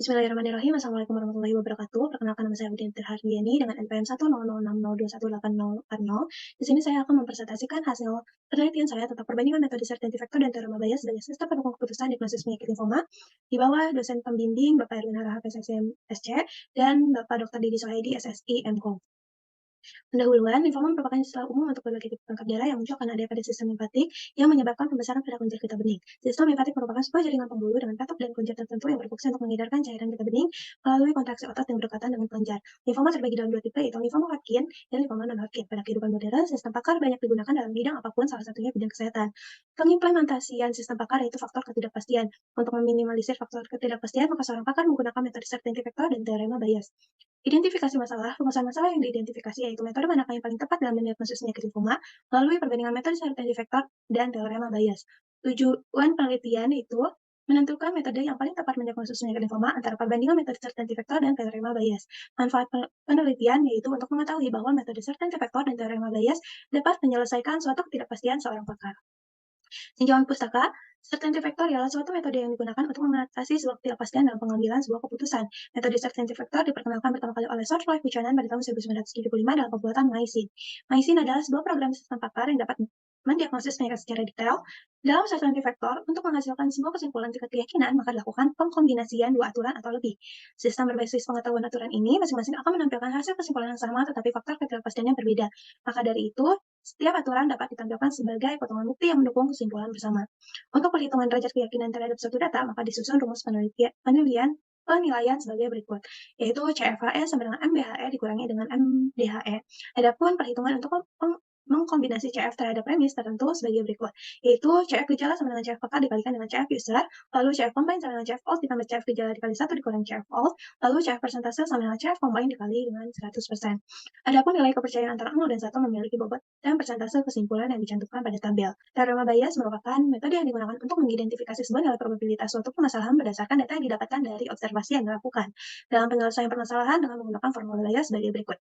Bismillahirrahmanirrahim. Assalamualaikum warahmatullahi wabarakatuh. Perkenalkan nama saya Udin Hardiani dengan NPM 10060218040. Di sini saya akan mempresentasikan hasil penelitian saya tentang perbandingan metode certainty factor dan teorema Bayes sebagai sistem pendukung keputusan diagnosis penyakit limfoma di bawah dosen pembimbing Bapak Erwin Harahap SSM SC dan Bapak Dr. Didi Sohaidi SSI MKOM. Pendahuluan, limfoma merupakan istilah umum untuk berbagai tipe kanker darah yang muncul karena ada pada sistem limfatik yang menyebabkan pembesaran pada kelenjar getah bening. Sistem limfatik merupakan sebuah jaringan pembuluh dengan katuk dan kelenjar tertentu yang berfungsi untuk mengedarkan cairan getah bening melalui kontraksi otot yang berdekatan dengan kelenjar. Limfoma terbagi dalam dua tipe, yaitu limfoma Hodgkin dan limfoma non-Hodgkin. Pada kehidupan modern, sistem pakar banyak digunakan dalam bidang apapun, salah satunya bidang kesehatan. Pengimplementasian sistem pakar yaitu faktor ketidakpastian. Untuk meminimalisir faktor ketidakpastian, maka seorang pakar menggunakan metode certainty factor dan teorema Bayes. Identifikasi masalah, rumusan masalah yang diidentifikasi yaitu metode manakah yang paling tepat dalam mendiagnosis penyakit limfoma melalui perbandingan metode certainty factor dan teorema Bayes. Tujuan penelitian itu menentukan metode yang paling tepat mendiagnosis penyakit limfoma antara perbandingan metode certainty factor dan teorema Bayes. Manfaat penelitian yaitu untuk mengetahui bahwa metode certainty factor dan teorema Bayes dapat menyelesaikan suatu ketidakpastian seorang pakar. Tinjauan pustaka, certainty factor ialah suatu metode yang digunakan untuk mengatasi sebuah ketidakpastian dalam pengambilan sebuah keputusan. Metode certainty factor diperkenalkan pertama kali oleh Sir Roy Buchanan pada tahun 1975 dalam pembuatan MySyn. MySyn adalah sebuah program sistem pakar yang dapat mendiagnosis penyakit secara detail. Dalam certainty factor, untuk menghasilkan sebuah kesimpulan tingkat keyakinan, maka dilakukan pengkombinasian dua aturan atau lebih. Sistem berbasis pengetahuan aturan ini masing-masing akan menampilkan hasil kesimpulan yang sama, tetapi faktor ketidakpastiannya berbeda. Maka dari itu, setiap aturan dapat ditampilkan sebagai potongan bukti yang mendukung kesimpulan bersama. Untuk perhitungan derajat keyakinan terhadap suatu data, maka disusun rumus penilaian sebagai berikut, yaitu CFHE sama dengan MBHE dikurangi dengan MDHE. Adapun perhitungan untuk mengkombinasi CF terhadap premis tertentu sebagai berikut, yaitu CF gejala sama dengan CF pakar dikalikan dengan CF user, lalu CF combine sama dengan CF alt ditambah CF gejala dikali 1 dikurangi CF alt, lalu CF persentase sama dengan CF combine dikali dengan 100%. Adapun nilai kepercayaan antara 0 dan 1 memiliki bobot dan persentase kesimpulan yang dicantumkan pada tabel. Teorema Bayes merupakan metode yang digunakan untuk mengidentifikasi sebuah nilai probabilitas suatu permasalahan berdasarkan data yang didapatkan dari observasi yang dilakukan. Dalam penyelesaian permasalahan dengan menggunakan formula Bayes sebagai berikut.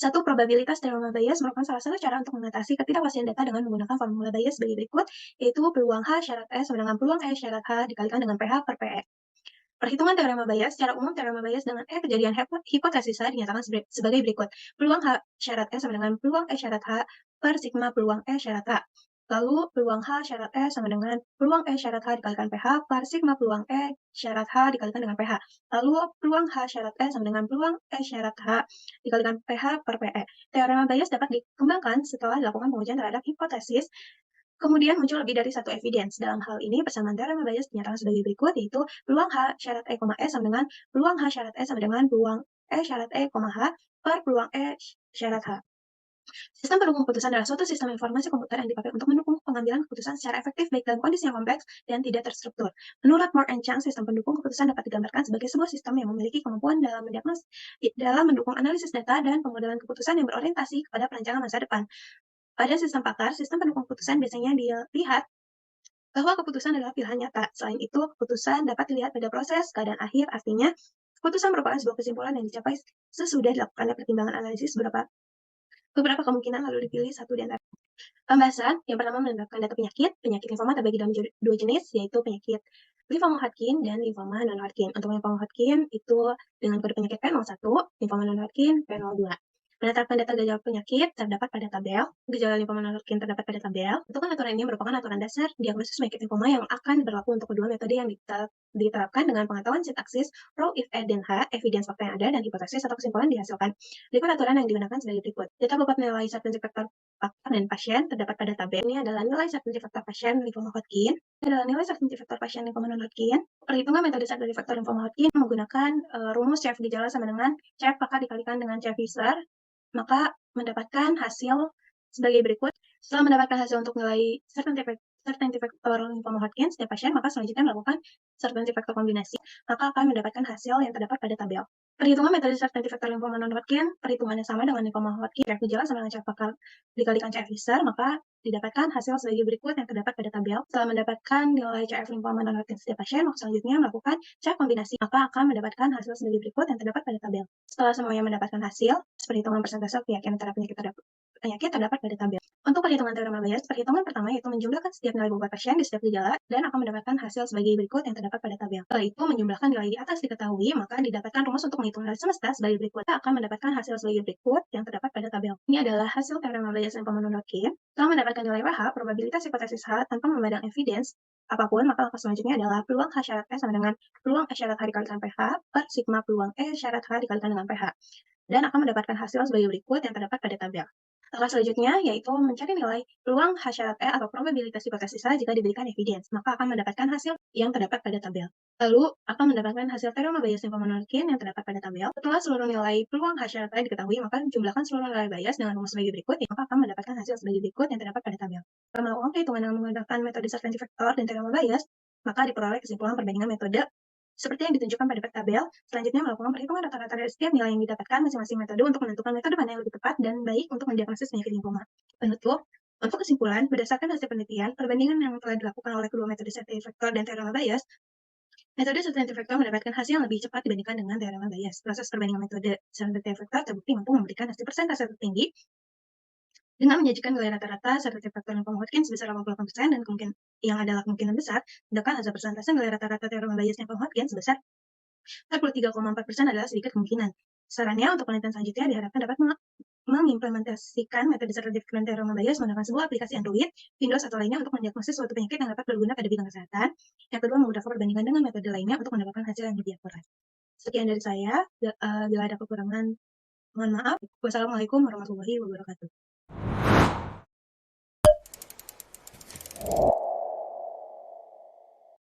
1. Probabilitas teorema Bayes merupakan salah satu cara untuk mengatasi ketidakpastian data dengan menggunakan formula Bayes sebagai berikut, yaitu peluang H syarat E sama dengan peluang E syarat H dikalikan dengan PH per PE. Perhitungan teorema Bayes, secara umum teorema Bayes dengan E kejadian hipotesisa dinyatakan sebagai berikut. Peluang H syarat E sama dengan peluang E syarat H per sigma peluang E syarat H. Lalu peluang H syarat E sama dengan peluang E syarat H dikalikan PH per sigma peluang E syarat H dikalikan dengan PH. Lalu peluang H syarat E sama dengan peluang E syarat H dikalikan PH per PE. Teorema Bayes dapat dikembangkan setelah dilakukan pengujian terhadap hipotesis. Kemudian muncul lebih dari satu evidence. Dalam hal ini, persamaan teorema Bayes dinyatakan sebagai berikut, yaitu peluang H syarat E, E sama dengan peluang H syarat E sama dengan peluang E syarat E, H per peluang E syarat H. Sistem pendukung keputusan adalah suatu sistem informasi komputer yang dipakai untuk mendukung pengambilan keputusan secara efektif baik dalam kondisi yang kompleks dan tidak terstruktur. Menurut Moore and Chang, sistem pendukung keputusan dapat digambarkan sebagai sebuah sistem yang memiliki kemampuan dalam mendukung analisis data dan pemodelan keputusan yang berorientasi kepada perancangan masa depan. Pada sistem pakar, sistem pendukung keputusan biasanya dilihat bahwa keputusan adalah pilihan nyata. Selain itu, keputusan dapat dilihat pada proses keadaan akhir, artinya keputusan merupakan sebuah kesimpulan yang dicapai sesudah dilakukannya pertimbangan analisis beberapa kemungkinan lalu dipilih satu di antara. Pembahasan yang pertama menerapkan data penyakit. Penyakit limfoma terbagi dalam dua jenis, yaitu penyakit limfoma Hodgkin dan limfoma non-Hodgkin. Untuk limfoma Hodgkin itu dengan kode penyakit P01, limfoma non-Hodgkin P02. Menetapkan data gejala penyakit terdapat pada tabel. Gejala limfoma non-Hodgkin terdapat pada tabel. Untuk aturan ini merupakan aturan dasar diagnosis penyakit limfoma yang akan berlaku untuk kedua metode yang diterapkan dengan pengetahuan sintaksis row if add dan H, evidence fakta yang ada, dan hipotesis atau kesimpulan dihasilkan. Berikut aturan yang digunakan sebagai berikut. Data bobot nilai certainty factor faktor dan pasien terdapat pada tabel. Ini adalah nilai certainty factor pasien limfoma Hodgkin. Ini adalah nilai certainty factor pasien limfoma non-Hodgkin. Perhitungan metode certainty factor limfoma Hodgkin menggunakan rumus CF gejala sama dengan CF pakar dikalikan dengan CF user, maka mendapatkan hasil sebagai berikut. Setelah mendapatkan hasil untuk nilai certainty factor lymphoma Hodgkin setiap pasien, maka selanjutnya melakukan certainty factor kombinasi, maka akan mendapatkan hasil yang terdapat pada tabel. Perhitungan metode certainty factor lymphoma non-Hodgkin, perhitungannya sama dengan lymphoma Hodgkin, CF gejala sama dengan CF pakar dikalikan CF user, maka didapatkan hasil sebagai berikut yang terdapat pada tabel. Setelah mendapatkan nilai CF lymphoma non-Hodgkin setiap pasien, maka selanjutnya melakukan CF kombinasi, maka akan mendapatkan hasil sebagai berikut yang terdapat pada tabel. Setelah semuanya mendapatkan hasil, perhitungan persentase keyakinan terhadap penyakit penyakit terdapat pada tabel. Untuk perhitungan teorema Bayes, perhitungan pertama yaitu menjumlahkan setiap nilai bobot pasien di setiap gejala dan akan mendapatkan hasil sebagai berikut yang terdapat pada tabel. Setelah itu, menjumlahkan nilai di atas diketahui, maka didapatkan rumus untuk menghitung nilai semesta sebagai berikut. Kita akan mendapatkan hasil sebagai berikut yang terdapat pada tabel. Ini adalah hasil teorema Bayes yang pemenuh Q. Setelah mendapatkan nilai WH, probabilitas hipotesis H tanpa memandang evidence apapun, maka langkah selanjutnya adalah peluang H syarat E sama dengan peluang E syarat H dikalikan PH per sigma peluang E syarat H dikalikan dengan PH. Dan akan mendapatkan hasil sebagai berikut yang terdapat pada tabel. Langkah selanjutnya yaitu mencari nilai peluang H syarat E atau probabilitas hipotesis H jika diberikan evidence, maka akan mendapatkan hasil yang terdapat pada tabel. Lalu akan mendapatkan hasil teorema Bayes yang pemenuh Q yang terdapat pada tabel. Setelah seluruh nilai peluang H syarat E diketahui, maka jumlahkan seluruh nilai Bayes dengan rumus sebagai berikut, maka akan mendapatkan hasil sebagai berikut yang terdapat pada tabel. Jika melakukan perhitungan dengan menggunakan metode certainty factor dan teorema Bayes, maka diperoleh kesimpulan perbandingan metode seperti yang ditunjukkan pada tabel. Selanjutnya melakukan perhitungan rata-rata dari setiap nilai yang didapatkan masing-masing metode untuk menentukan metode mana yang lebih tepat dan baik untuk mendiagnosis penyakit limfoma. Penutup, untuk kesimpulan, berdasarkan hasil penelitian, perbandingan yang telah dilakukan oleh kedua metode certainty factor dan teorema Bayes, metode certainty factor mendapatkan hasil yang lebih cepat dibandingkan dengan teorema Bayes. Proses perbandingan metode certainty factor terbukti mampu memberikan hasil persentase tertinggi dengan menyajikan nilai rata-rata certainty factor lymphoma Hodgkin sebesar 88% dan yang adalah kemungkinan besar, sedangkan hasil persentase nilai rata-rata teorema Bayes lymphoma Hodgkin sebesar 43,4% adalah sedikit kemungkinan. Sarannya, untuk penelitian selanjutnya diharapkan dapat mengimplementasikan metode certainty factor dan teorema Bayes menggunakan sebuah aplikasi Android, Windows, atau lainnya untuk mendiagnosis suatu penyakit yang dapat berguna pada bidang kesehatan. Yang kedua, menggunakan perbandingan dengan metode lainnya untuk mendapatkan hasil yang lebih akurat. Sekian dari saya. Bila ada kekurangan, mohon maaf. Wassalamualaikum warahmatullahi wabarakatuh.